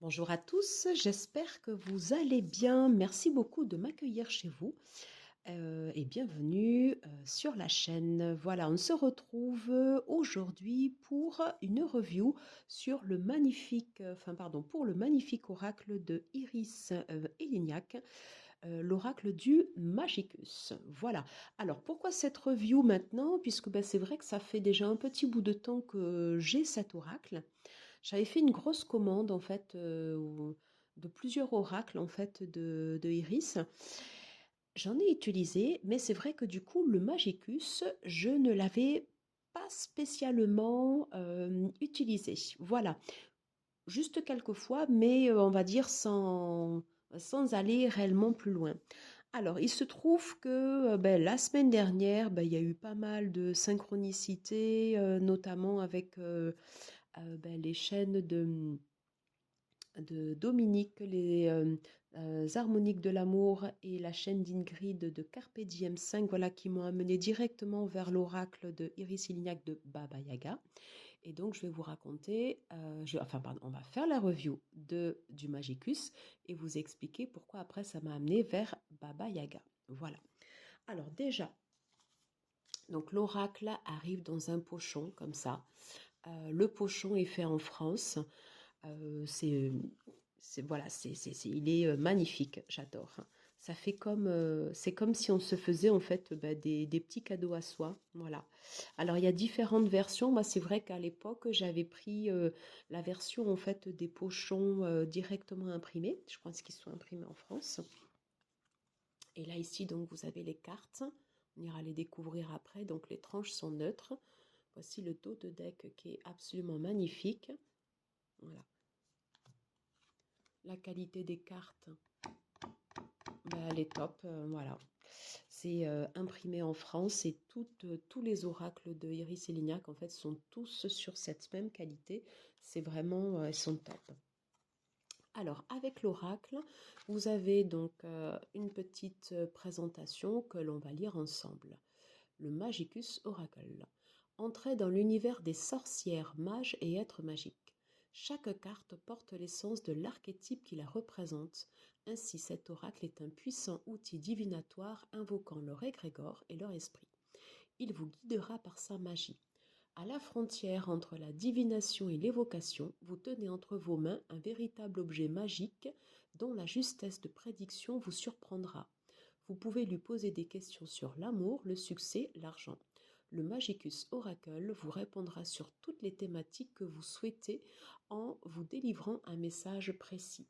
Bonjour à tous, j'espère que vous allez bien. Merci beaucoup de m'accueillir chez vous et bienvenue sur la chaîne. Voilà, on se retrouve aujourd'hui pour une review sur le magnifique, pour le magnifique oracle de Iris Eleniak, l'oracle du Magicus. Voilà. Alors pourquoi cette review maintenant? Puisque c'est vrai que ça fait déjà un petit bout de temps que j'ai cet oracle. J'avais fait une grosse commande en fait de plusieurs oracles en fait de Iris. J'en ai utilisé, mais c'est vrai que du coup le Magicus, je ne l'avais pas spécialement utilisé. Voilà, juste quelques fois, mais on va dire sans aller réellement plus loin. Alors, il se trouve que la semaine dernière, il y a eu pas mal de synchronicité, notamment avec les chaînes de Dominique, les harmoniques de l'amour et la chaîne d'Ingrid de Carpe Diem 5, voilà, qui m'ont amené directement vers l'oracle de Iris Lignac de Baba Yaga. Et donc, je vais vous raconter, on va faire la review du Magicus et vous expliquer pourquoi après ça m'a amené vers Baba Yaga. Voilà. Alors déjà, donc l'oracle arrive dans un pochon comme ça. Le pochon est fait en France. Il est magnifique, j'adore. Ça fait c'est comme si on se faisait en fait des petits cadeaux à soi, voilà. Alors il y a différentes versions. Moi, c'est vrai qu'à l'époque, j'avais pris la version en fait des pochons directement imprimés. Je pense qu'ils sont imprimés en France. Et là ici, donc vous avez les cartes. On ira les découvrir après. Donc les tranches sont neutres. Voici le dos de deck qui est absolument magnifique. Voilà. La qualité des cartes, elle est top, voilà. C'est imprimé en France et tous les oracles de Iris et Lignac, en fait, sont tous sur cette même qualité. C'est vraiment, ils sont top. Alors, avec l'oracle, vous avez donc une petite présentation que l'on va lire ensemble. Le Magicus Oracle. Entrez dans l'univers des sorcières, mages et êtres magiques. Chaque carte porte l'essence de l'archétype qui la représente. Ainsi, cet oracle est un puissant outil divinatoire invoquant leur égrégore et leur esprit. Il vous guidera par sa magie. À la frontière entre la divination et l'évocation, vous tenez entre vos mains un véritable objet magique dont la justesse de prédiction vous surprendra. Vous pouvez lui poser des questions sur l'amour, le succès, l'argent. Le Magicus Oracle vous répondra sur toutes les thématiques que vous souhaitez en vous délivrant un message précis.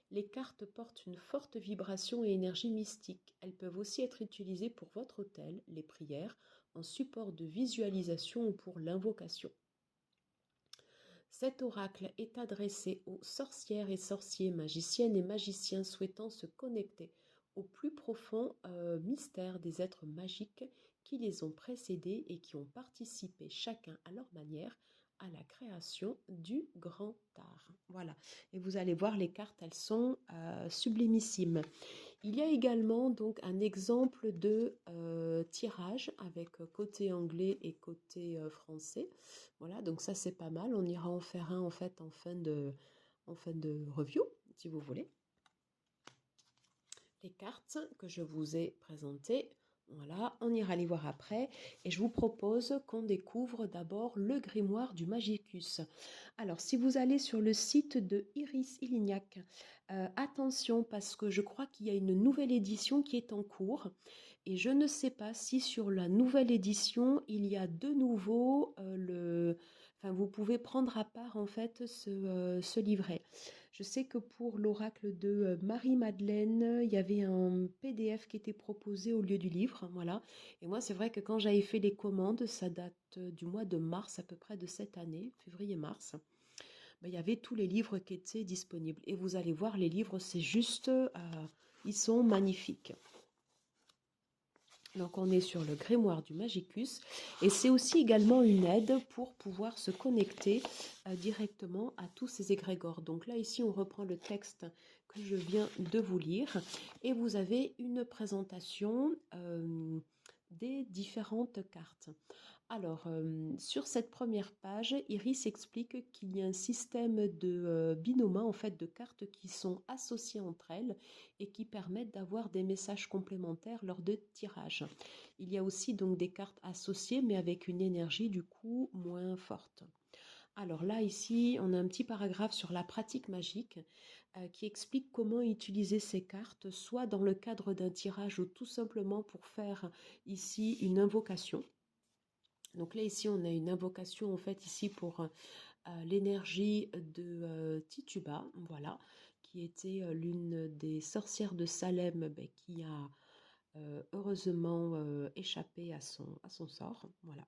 Les cartes portent une forte vibration et énergie mystique. Elles peuvent aussi être utilisées pour votre autel, les prières, en support de visualisation ou pour l'invocation. Cet oracle est adressé aux sorcières et sorciers, magiciennes et magiciens souhaitant se connecter au plus profond mystère des êtres magiques qui les ont précédés et qui ont participé chacun à leur manière à la création du grand art. Voilà, et vous allez voir les cartes, elles sont sublimissimes. Il y a également donc un exemple de tirage avec côté anglais et côté français. Voilà, donc ça c'est pas mal. On ira en faire un en fait en fin de review, si vous voulez. Les cartes que je vous ai présentées, voilà, on ira les voir après. Et je vous propose qu'on découvre d'abord le grimoire du Magicus. Alors, si vous allez sur le site de Iris Ilignac, attention parce que je crois qu'il y a une nouvelle édition qui est en cours. Et je ne sais pas si sur la nouvelle édition, il y a de nouveau vous pouvez prendre à part en fait ce livret. Je sais que pour l'oracle de Marie-Madeleine, il y avait un PDF qui était proposé au lieu du livre, voilà. Et moi, c'est vrai que quand j'avais fait les commandes, ça date du mois de mars à peu près de cette année, février-mars. Il y avait tous les livres qui étaient disponibles. Et vous allez voir, les livres, c'est juste, ils sont magnifiques. Donc on est sur le grimoire du Magicus et c'est aussi également une aide pour pouvoir se connecter directement à tous ces égrégores. Donc là ici on reprend le texte que je viens de vous lire et vous avez une présentation des différentes cartes. Alors, sur cette première page, Iris explique qu'il y a un système de binôme, en fait, de cartes qui sont associées entre elles et qui permettent d'avoir des messages complémentaires lors de tirage. Il y a aussi donc des cartes associées, mais avec une énergie du coup moins forte. Alors là, ici, on a un petit paragraphe sur la pratique magique qui explique comment utiliser ces cartes, soit dans le cadre d'un tirage ou tout simplement pour faire ici une invocation. Donc là, ici, on a une invocation, en fait, ici pour l'énergie de Tituba, voilà, qui était l'une des sorcières de Salem, ben, qui a heureusement échappé à son sort, voilà.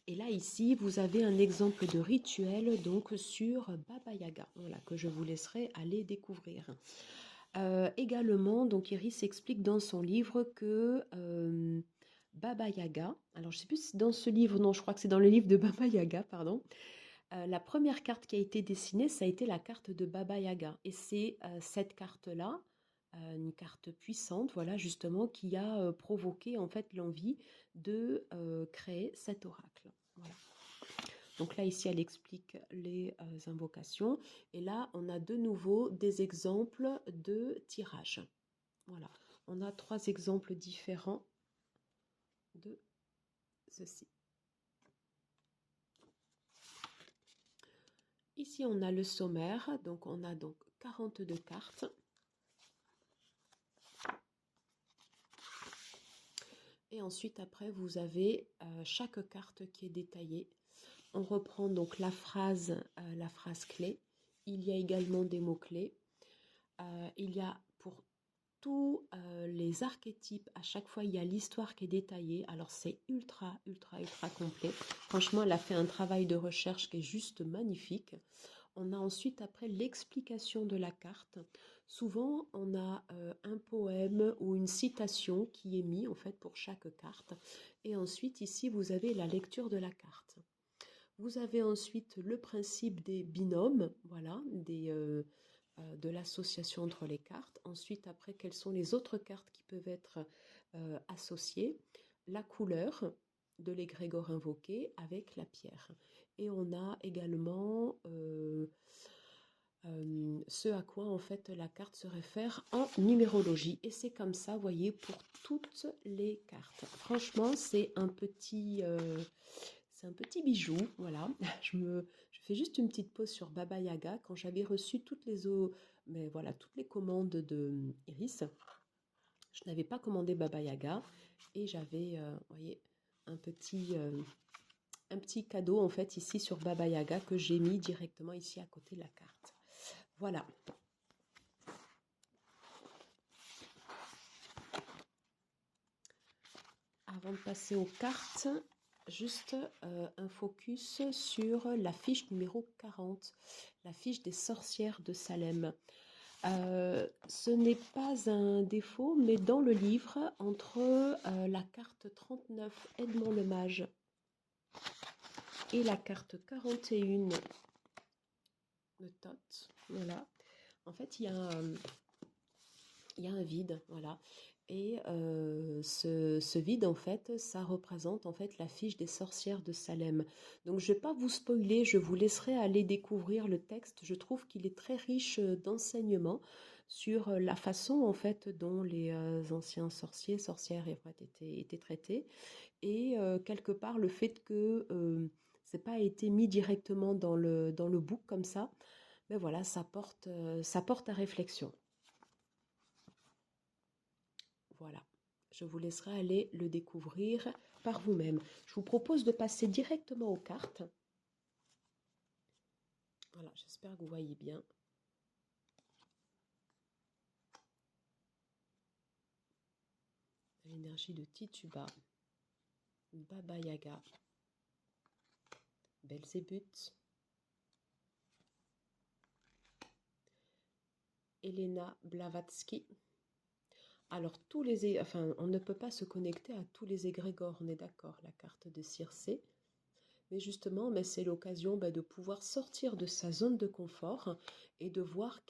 Et là, ici, vous avez un exemple de rituel donc sur Baba Yaga, voilà, que je vous laisserai aller découvrir. Également, donc Iris explique dans son livre que Baba Yaga, alors je ne sais plus si c'est dans ce livre, non, je crois que c'est dans le livre de Baba Yaga, pardon. La première carte qui a été dessinée, ça a été la carte de Baba Yaga. Et c'est cette carte-là, une carte puissante, voilà, justement, qui a provoqué en fait l'envie de créer cet oracle. Voilà. Donc là, ici, elle explique les invocations. Et là, on a de nouveau des exemples de tirage. Voilà. On a 3 exemples différents de ceci. Ici, on a le sommaire. Donc, on a donc 42 cartes. Et ensuite, après, vous avez chaque carte qui est détaillée. On reprend donc la phrase clé. Il y a également des mots-clés. Il y a pour tous les archétypes, à chaque fois, il y a l'histoire qui est détaillée. Alors, c'est ultra, ultra, ultra complet. Franchement, elle a fait un travail de recherche qui est juste magnifique. On a ensuite, après, l'explication de la carte. Souvent, on a un poème ou une citation qui est mis, en fait, pour chaque carte. Et ensuite, ici, vous avez la lecture de la carte. Vous avez ensuite le principe des binômes, voilà, de l'association entre les cartes. Ensuite, après, quelles sont les autres cartes qui peuvent être associées? La couleur de l'égrégore invoqué avec la pierre. Et on a également ce à quoi en fait la carte se réfère en numérologie. Et c'est comme ça, vous voyez, pour toutes les cartes. Franchement, c'est un petit bijou, voilà. Je fais juste une petite pause sur Baba Yaga. Quand j'avais reçu mais voilà, toutes les commandes de Iris, je n'avais pas commandé Baba Yaga et j'avais, voyez, un petit cadeau en fait ici sur Baba Yaga que j'ai mis directement ici à côté de la carte. Voilà. Avant de passer aux cartes, juste un focus sur la fiche numéro 40, la fiche des sorcières de Salem. Ce n'est pas un défaut, mais dans le livre, entre la carte 39, Edmond le Mage, et la carte 41, le Thoth, voilà, en fait, il y a un vide, voilà. Et ce vide, en fait, ça représente en fait la fiche des sorcières de Salem. Donc, je ne vais pas vous spoiler, je vous laisserai aller découvrir le texte. Je trouve qu'il est très riche d'enseignements sur la façon en fait dont les anciens sorcières étaient traités. Et quelque part, le fait que c'est pas été mis directement dans le book comme ça, mais voilà, ça porte à réflexion. Voilà, je vous laisserai aller le découvrir par vous-même. Je vous propose de passer directement aux cartes. Voilà, j'espère que vous voyez bien. L'énergie de Tituba, Baba Yaga, Belzébuth, Elena Blavatsky. Alors, on ne peut pas se connecter à tous les égrégores, on est d'accord, la carte de Circé. Mais justement, c'est l'occasion de pouvoir sortir de sa zone de confort et de voir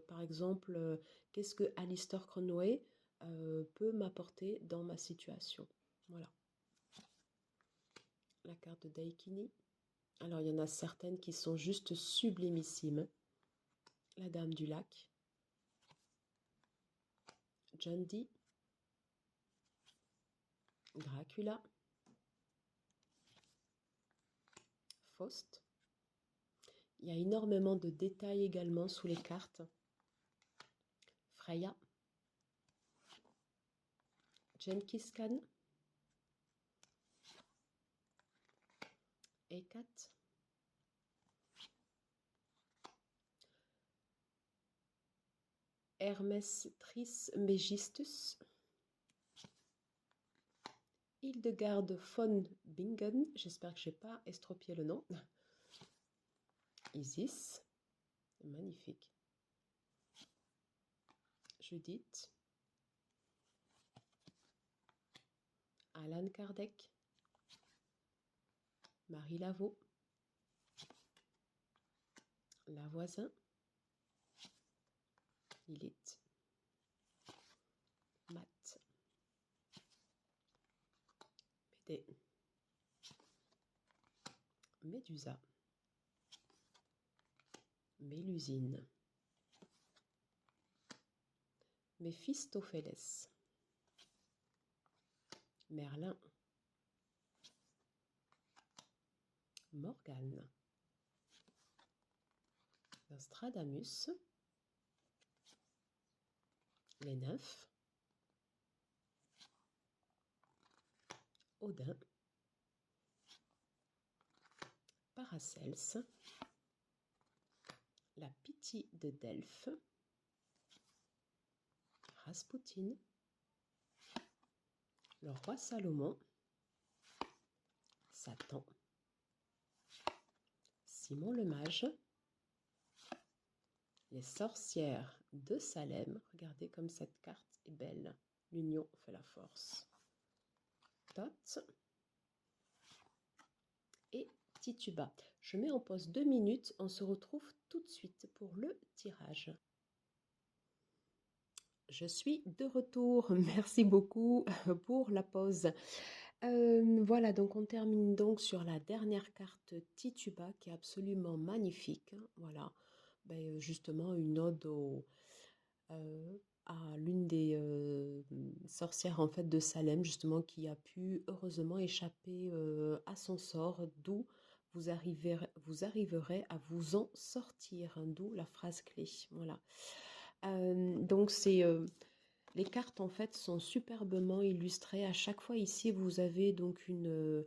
par exemple, qu'est-ce que Alistair Conway peut m'apporter dans ma situation. Voilà. la carte de Daikini. Alors, il y en a certaines qui sont juste sublimissimes. La Dame du Lac. John Dee. Dracula. Faust. Il y a énormément de détails également sous les cartes. Freya. Genghis Khan. Hécate. Hermès Trismegistus. Hildegarde von Bingen, j'espère que je n'ai pas estropié le nom. Isis, magnifique. Judith. Alan Kardec. Marie Laveau. Lavoisin. Lilith. Matt. Médée. Médusa. Mélusine. Méphistophélès. Merlin. Morgane. Nostradamus. Les nymphes. Odin. Paracelse. La Pythie de Delphes. Raspoutine. Le roi Salomon. Satan. Simon le Mage. Les sorcières de Salem. Regardez comme cette carte est belle. L'union fait la force. Thoth. Et Tituba. Je mets en pause 2 minutes. On se retrouve tout de suite pour le tirage. Je suis de retour. Merci beaucoup pour la pause. Voilà, donc on termine donc sur la dernière carte Tituba qui est absolument magnifique. Voilà, ben, justement une ode à l'une des sorcières en fait de Salem, justement qui a pu heureusement échapper à son sort, d'où vous arriverez à vous en sortir, hein, d'où la phrase clé. Voilà. Donc c'est les cartes en fait sont superbement illustrées. À chaque fois ici vous avez donc une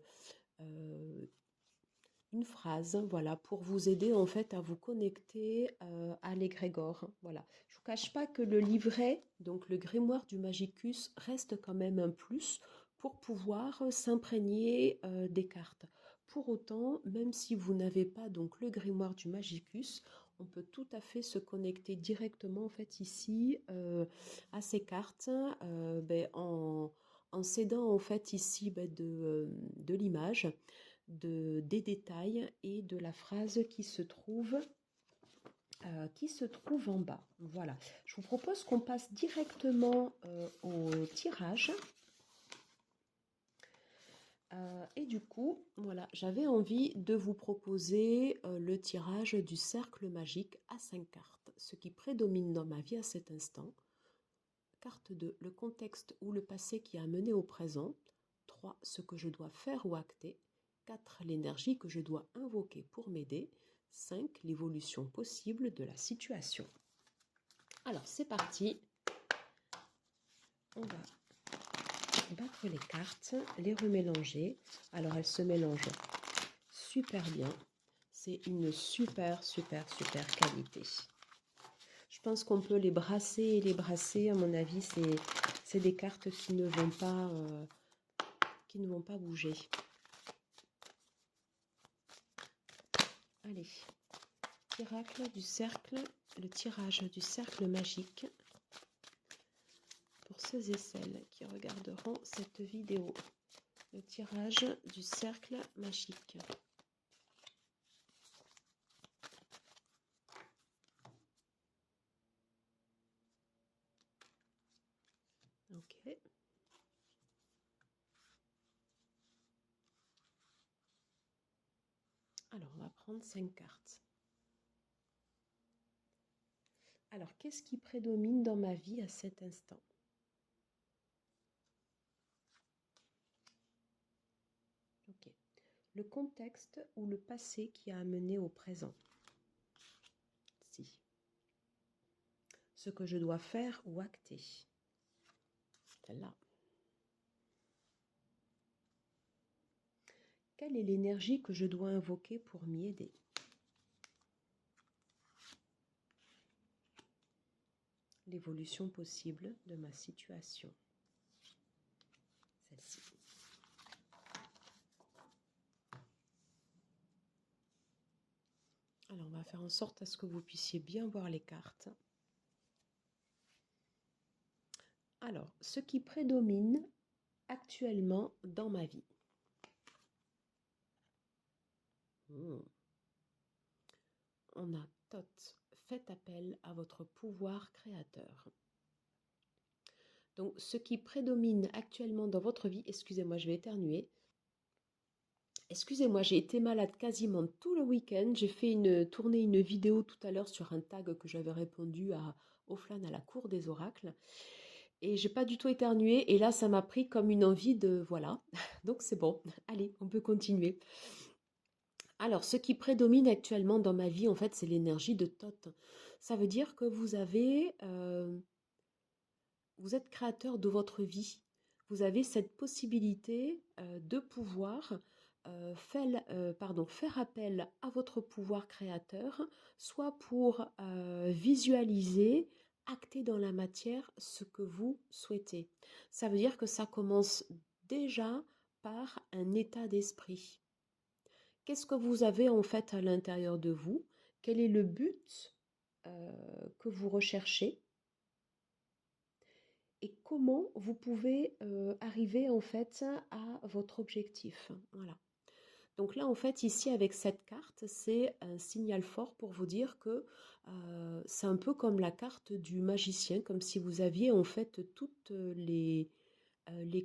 phrase, voilà, pour vous aider en fait à vous connecter à l'égrégore. Voilà. Je ne vous cache pas que le livret, donc le grimoire du Magicus, reste quand même un plus pour pouvoir s'imprégner des cartes. Pour autant, même si vous n'avez pas donc le grimoire du Magicus, on peut tout à fait se connecter directement en fait ici à ces cartes en s'aidant en fait ici de l'image, des détails et de la phrase qui se trouve en bas. Voilà. Je vous propose qu'on passe directement au tirage. Et du coup, voilà, j'avais envie de vous proposer le tirage du cercle magique à 5 cartes, ce qui prédomine dans ma vie à cet instant. Carte 2, le contexte ou le passé qui a mené au présent. 3, ce que je dois faire ou acter. 4, l'énergie que je dois invoquer pour m'aider. 5, l'évolution possible de la situation. Alors, c'est parti. On va battre les cartes, les remélanger. Alors, elles se mélangent super bien. C'est une super qualité. Je pense qu'on peut les brasser et les brasser. À mon avis, c'est des cartes qui ne vont pas bouger. Allez, le tirage du cercle magique pour ceux et celles qui regarderont cette vidéo. Le tirage du cercle magique. Ok. 35 cartes. Alors, qu'est-ce qui prédomine dans ma vie à cet instant? Ok. Le contexte ou le passé qui a amené au présent. Si. Ce que je dois faire ou acter. Celle-là. Quelle est l'énergie que je dois invoquer pour m'y aider? L'évolution possible de ma situation. Celle-ci. Alors, on va faire en sorte à ce que vous puissiez bien voir les cartes. Alors, ce qui prédomine actuellement dans ma vie. On a Thoth, faites appel à votre pouvoir créateur. Donc, ce qui prédomine actuellement dans votre vie, excusez-moi, je vais éternuer. Excusez-moi, j'ai été malade quasiment tout le week-end. J'ai fait tourner une vidéo tout à l'heure sur un tag que j'avais répondu à Offline à la cour des oracles. Et j'ai pas du tout éternué. Et là, ça m'a pris comme une envie de... Voilà. Donc, c'est bon. Allez, on peut continuer. Alors, ce qui prédomine actuellement dans ma vie, en fait, c'est l'énergie de Thoth. Ça veut dire que vous êtes créateur de votre vie. Vous avez cette possibilité de pouvoir faire appel à votre pouvoir créateur, soit pour visualiser, acter dans la matière ce que vous souhaitez. Ça veut dire que ça commence déjà par un état d'esprit. Qu'est-ce que vous avez en fait à l'intérieur de vous? Quel est le but que vous recherchez? Et comment vous pouvez arriver en fait à votre objectif? Voilà. Donc là, en fait, ici, avec cette carte, c'est un signal fort pour vous dire que c'est un peu comme la carte du magicien, comme si vous aviez en fait toutes les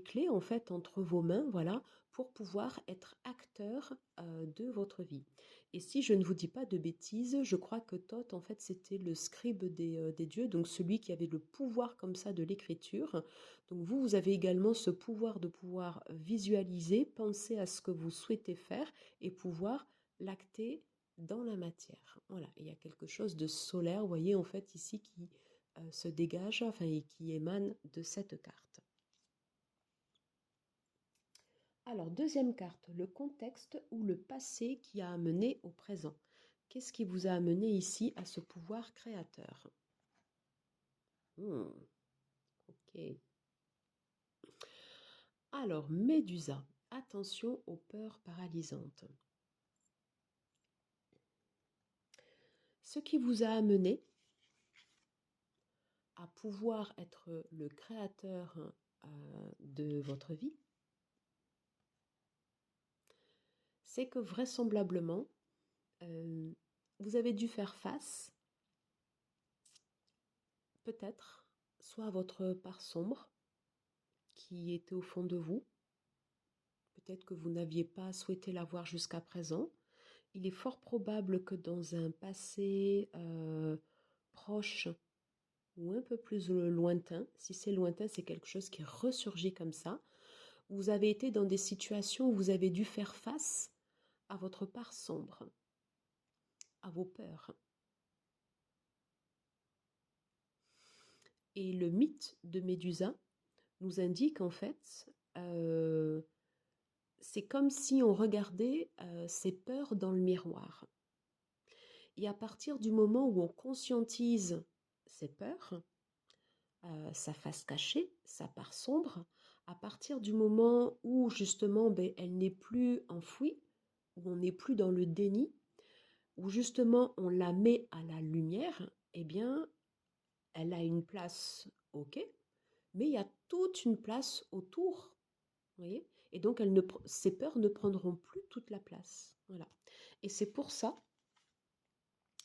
clés en fait entre vos mains, voilà, pour pouvoir être acteur de votre vie. Et si je ne vous dis pas de bêtises, je crois que Thoth en fait c'était le scribe des dieux, donc celui qui avait le pouvoir comme ça de l'écriture. Donc vous avez également ce pouvoir de pouvoir visualiser, penser à ce que vous souhaitez faire et pouvoir l'acter dans la matière. Voilà, il y a quelque chose de solaire, vous voyez en fait ici qui se dégage, enfin et qui émane de cette carte. Alors, deuxième carte, le contexte ou le passé qui a amené au présent. Qu'est-ce qui vous a amené ici à ce pouvoir créateur? Ok. Alors, Médusa, attention aux peurs paralysantes. Ce qui vous a amené à pouvoir être le créateur de votre vie, c'est que vraisemblablement, vous avez dû faire face, peut-être, soit à votre part sombre, qui était au fond de vous. Peut-être que vous n'aviez pas souhaité la voir jusqu'à présent. Il est fort probable que dans un passé proche ou un peu plus lointain, si c'est lointain, c'est quelque chose qui ressurgit comme ça, vous avez été dans des situations où vous avez dû faire face à votre part sombre, à vos peurs. Et le mythe de Médusa nous indique en fait, c'est comme si on regardait ses peurs dans le miroir. Et à partir du moment où on conscientise ses peurs, sa face cachée, sa part sombre, à partir du moment où justement elle n'est plus enfouie, où on n'est plus dans le déni, où justement on la met à la lumière, eh bien elle a une place, ok, mais il y a toute une place autour, vous voyez, et donc ces peurs ne prendront plus toute la place. Voilà. Et c'est pour ça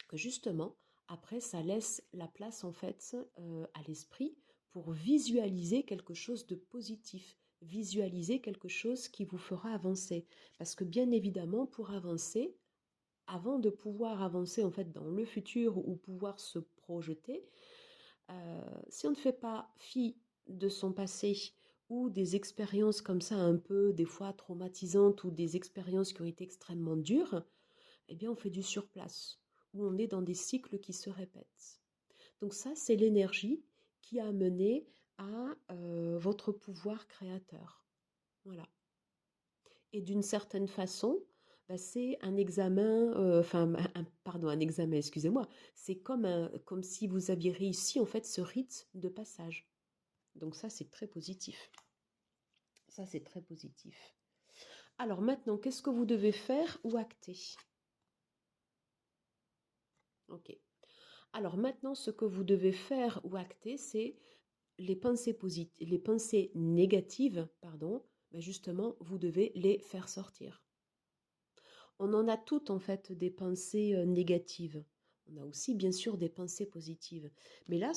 que justement, après, ça laisse la place en fait à l'esprit pour visualiser quelque chose de positif, visualiser quelque chose qui vous fera avancer. Parce que bien évidemment, pour avancer, avant de pouvoir avancer en fait dans le futur ou pouvoir se projeter, si on ne fait pas fi de son passé ou des expériences comme ça un peu des fois traumatisantes ou des expériences qui ont été extrêmement dures, eh bien on fait du surplace ou on est dans des cycles qui se répètent. Donc ça, c'est l'énergie qui a mené à votre pouvoir créateur. Voilà. Et d'une certaine façon, bah, c'est un examen, enfin, pardon, un examen, excusez-moi, c'est comme si vous aviez réussi en fait ce rite de passage. Donc ça, c'est très positif. Ça, c'est très positif. Alors maintenant, qu'est-ce que vous devez faire ou acter? Ok. Alors maintenant, ce que vous devez faire ou acter, c'est les pensées négatives, pardon, ben justement, vous devez les faire sortir. On en a toutes en fait des pensées négatives. On a aussi bien sûr des pensées positives. Mais là,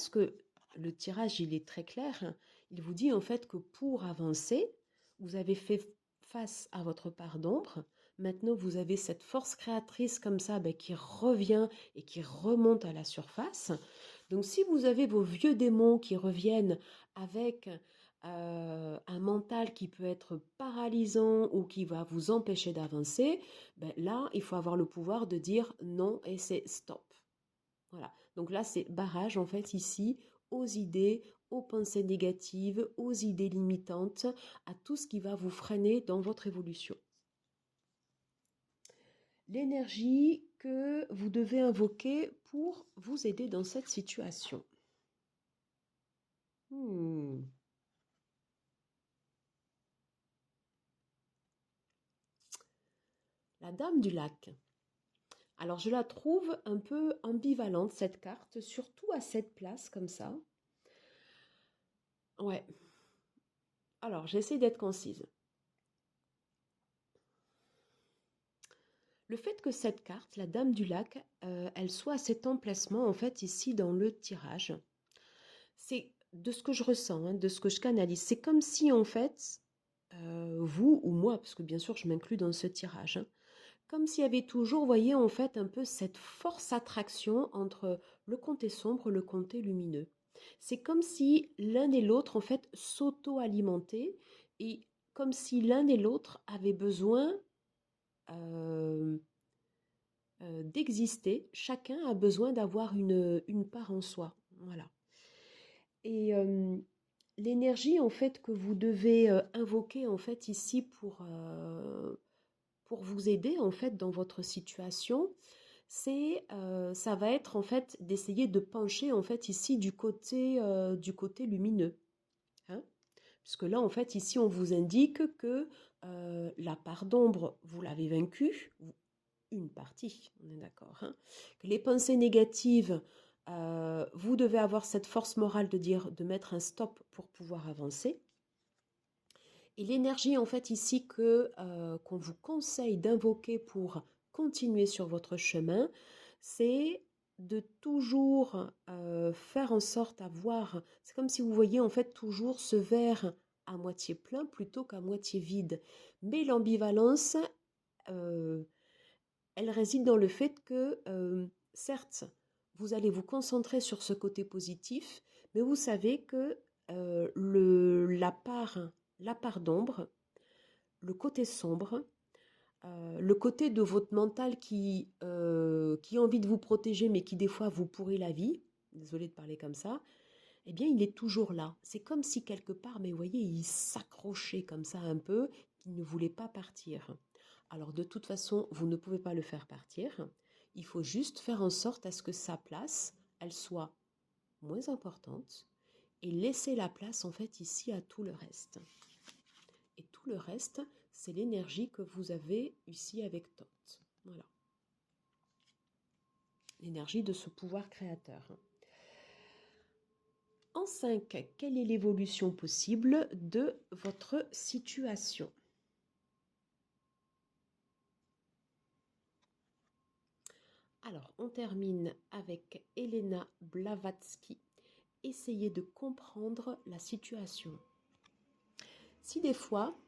le tirage, il est très clair, hein. Il vous dit en fait que pour avancer, vous avez fait face à votre part d'ombre. Maintenant, vous avez cette force créatrice comme ça ben, qui revient et qui remonte à la surface. Donc, si vous avez vos vieux démons qui reviennent avec un mental qui peut être paralysant ou qui va vous empêcher d'avancer, ben là, il faut avoir le pouvoir de dire non et c'est stop. Voilà. Donc là, c'est barrage en fait ici aux idées, aux pensées négatives, aux idées limitantes, à tout ce qui va vous freiner dans votre évolution. L'énergie que vous devez invoquer pour vous aider dans cette situation. Hmm. La Dame du Lac. Alors je la trouve un peu ambivalente cette carte, surtout à cette place comme ça. Ouais. Alors j'essaie d'être concise. Le fait que cette carte, la Dame du Lac, elle soit à cet emplacement en fait ici dans le tirage, c'est de ce que je ressens, hein, de ce que je canalise. C'est comme si en fait vous ou moi, parce que bien sûr je m'inclus dans ce tirage, hein, comme s'il y avait toujours, vous voyez, en fait, un peu cette force attraction entre le côté sombre, le côté lumineux. C'est comme si l'un et l'autre, en fait, s'auto-alimentaient et comme si l'un et l'autre avaient besoin euh, d'exister. Chacun a besoin d'avoir une part en soi. Voilà. Et l'énergie, en fait, que vous devez invoquer, en fait, ici pour vous aider en fait dans votre situation, ça va être en fait d'essayer de pencher en fait ici du côté lumineux, hein. Puisque là en fait ici on vous indique que la part d'ombre vous l'avez vaincue, une partie, on est d'accord, hein, que les pensées négatives vous devez avoir cette force morale de dire de mettre un stop pour pouvoir avancer. Et l'énergie, en fait, ici qu'on vous conseille d'invoquer pour continuer sur votre chemin, c'est de toujours faire en sorte d'avoir, c'est comme si vous voyez en fait toujours ce verre à moitié plein plutôt qu'à moitié vide. Mais l'ambivalence, euh, elle réside dans le fait que, certes, vous allez vous concentrer sur ce côté positif, mais vous savez que la part d'ombre, le côté sombre, le côté de votre mental qui a envie de vous protéger, mais qui des fois vous pourrit la vie, désolée de parler comme ça, eh bien, il est toujours là. C'est comme si quelque part, mais vous voyez, il s'accrochait comme ça un peu, qu'il ne voulait pas partir. Alors, de toute façon, vous ne pouvez pas le faire partir. Il faut juste faire en sorte à ce que sa place, elle soit moins importante et laisser la place, en fait, ici à tout le reste. Et tout le reste, c'est l'énergie que vous avez ici avec Thoth. Voilà. L'énergie de ce pouvoir créateur. En 5, quelle est l'évolution possible de votre situation? Alors, on termine avec Elena Blavatsky. Essayez de comprendre la situation. Si des fois,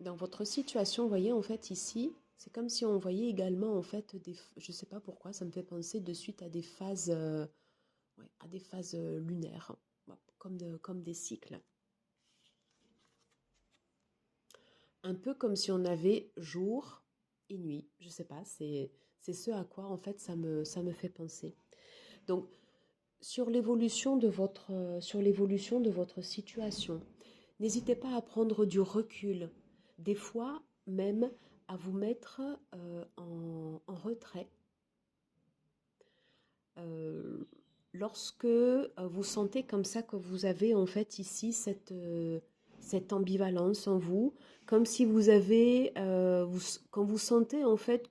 dans votre situation, vous voyez en fait ici, C'est comme si on voyait également, en fait, je sais pas pourquoi, ça me fait penser de suite à des phases, ouais, à des phases lunaires, ouais, comme des cycles. Un peu comme si on avait jour et nuit. Je sais pas, c'est ce à quoi, en fait, ça me fait penser. Donc, sur l'évolution de votre situation, n'hésitez pas à prendre du recul, des fois même à vous mettre en retrait. Euh, Lorsque vous sentez comme ça que vous avez en fait ici cette ambivalence en vous, comme si vous avez, quand vous sentez en fait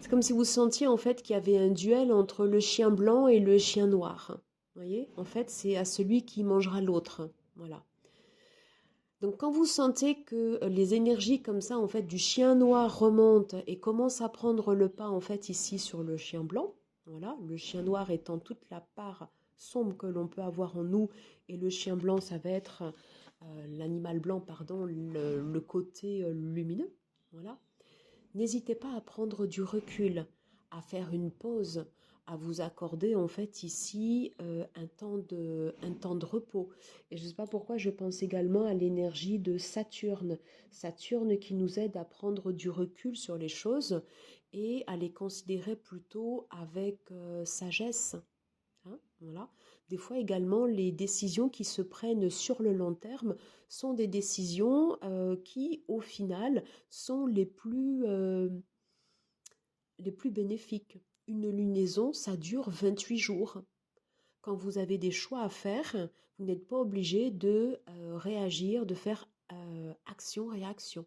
c'est comme si vous sentiez en fait qu'il y avait un duel entre le chien blanc et le chien noir. Vous voyez, en fait, c'est à celui qui mangera l'autre. Voilà. Donc quand vous sentez que les énergies comme ça en fait du chien noir remontent et commencent à prendre le pas en fait ici sur le chien blanc, voilà, le chien noir étant toute la part sombre que l'on peut avoir en nous et le chien blanc ça va être l'animal blanc pardon le côté lumineux, voilà. N'hésitez pas à prendre du recul, à faire une pause, à vous accorder en fait ici un temps de repos. Et je ne sais pas pourquoi je pense également à l'énergie de Saturne. Saturne qui nous aide à prendre du recul sur les choses et à les considérer plutôt avec sagesse. Hein, voilà. Des fois également, les décisions qui se prennent sur le long terme sont des décisions qui, au final, sont les plus bénéfiques. Une lunaison, ça dure 28 jours. Quand vous avez des choix à faire, vous n'êtes pas obligé de réagir, de faire action-réaction.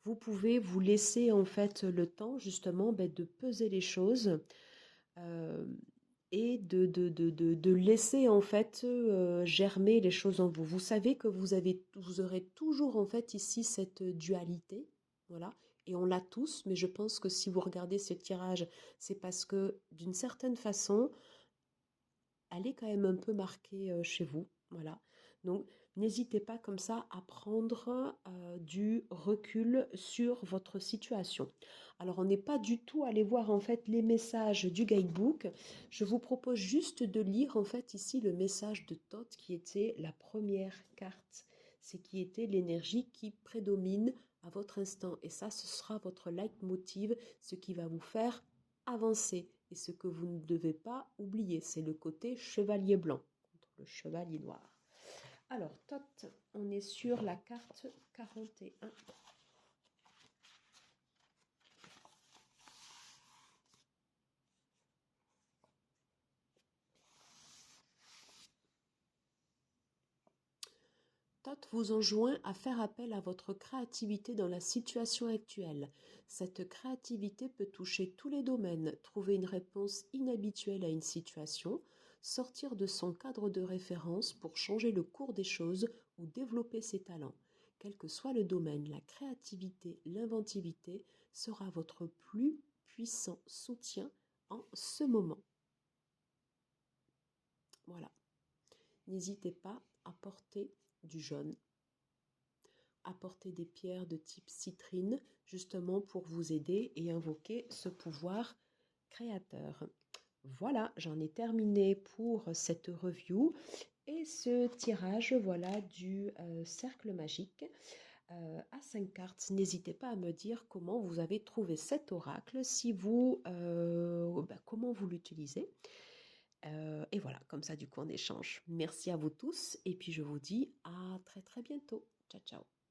Vous pouvez vous laisser en fait le temps justement de peser les choses euh, et de laisser en fait germer les choses en vous. Vous savez que vous aurez toujours en fait ici cette dualité, voilà, et on l'a tous, mais je pense que si vous regardez ce tirage, c'est parce que d'une certaine façon, elle est quand même un peu marquée chez vous, voilà. Donc n'hésitez pas comme ça à prendre du recul sur votre situation. Alors on n'est pas du tout allé voir en fait les messages du guidebook. Je vous propose juste de lire en fait ici le message de Thoth qui était la première carte. C'est qui était l'énergie qui prédomine à votre instant. Et ça, ce sera votre leitmotiv, ce qui va vous faire avancer. Et ce que vous ne devez pas oublier, c'est le côté chevalier blanc contre le chevalier noir. Alors, Thoth, on est sur la carte 41. Thoth vous enjoint à faire appel à votre créativité dans la situation actuelle. Cette créativité peut toucher tous les domaines, trouver une réponse inhabituelle à une situation, sortir de son cadre de référence pour changer le cours des choses ou développer ses talents. Quel que soit le domaine, la créativité, l'inventivité sera votre plus puissant soutien en ce moment. Voilà. N'hésitez pas à porter du jaune, apporter des pierres de type citrine justement pour vous aider et invoquer ce pouvoir créateur. Voilà, j'en ai terminé pour cette review et ce tirage voilà du cercle magique à 5 cartes. N'hésitez pas à me dire comment vous avez trouvé cet oracle, si vous comment vous l'utilisez. Et voilà, comme ça du coup on échange. Merci à vous tous et puis je vous dis à très très bientôt. Ciao ciao.